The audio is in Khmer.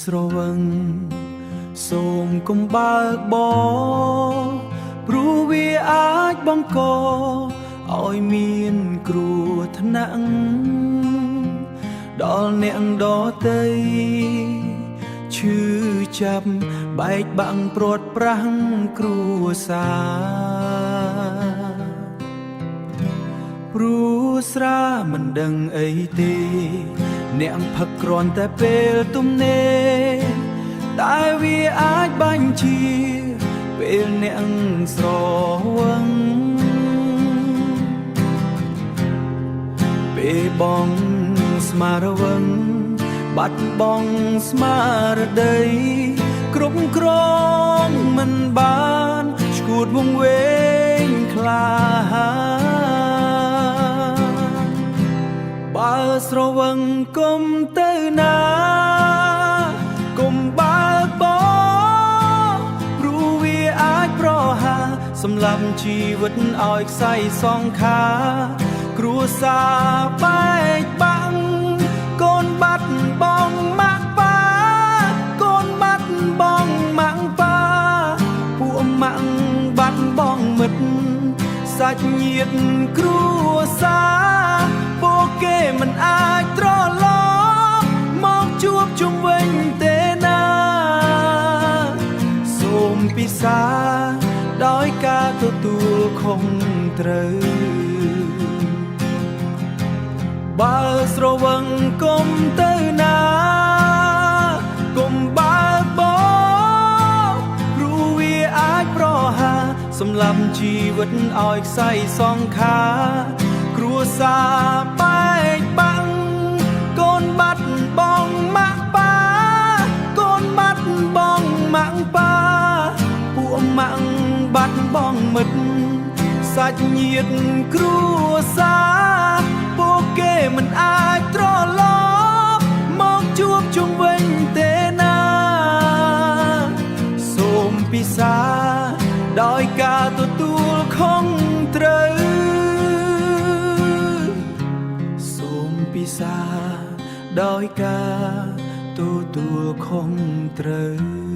ស្រវឹងសូមកុំបើកបោព្រោះវាអាចបង្កឲ្យមានគ្រោះថ្នាក់ដល់អ្នកដទៃឈឺចាប់បែកបាក់ព្រាត់ប្រាស់គ្រួសារព្រោះស្រាមិនដឹងអីទេអ្នកផឹកគ្រាន់តែពេលទំនេរតែវាអាចបាញ់ជាពេលអ្នកស្រវឹងពេលបងស្មារវឹងបាត់បង់ស្មារតីគ្រប់គ្រងមិនបានឈួតវង្វេងក្លាហាបើស្រវឹងកុំទៅណាកុំបើកបោព្រោះវាអាចប្រហារសម្លាប់ជីវិតឲ្យខ្សែសង្ខារគ្រួសារបែកបាក់កូនបាត់បងម៉ាក់ប៉ាកូនបាត់បងម៉ាក់ប៉ាពួកម៉ាក់បាត់បងមិត្តសាច់ញាតិគ្រួសារពួកគេមិនអាចត្រឡប់មកជួបជុំវិញទេណាសូមពិសាដោយការទទួលខុសត្រូវបើស្រវឹងកុំទៅណាកុំបើកបោព្រោះវាអាចប្រហារសម្លាប់ជីវិតឲ្យខ្សែសង្ខារគ្រួសារបែកបាក់កូនបាត់បងម៉ាក់ប៉ាកូនបាត់បងម៉ាក់ប៉ាពួកម៉ាក់បាត់បងមិត្តសាច់ញាតិគ្រួសារពួកគេមិនអាចត្រឡប់មកជួបជុំវិញទេណាសូមពិសាដោយការទទួលខុសត្រូវសូមពិសាដោយការទទួលខុសត្រូវ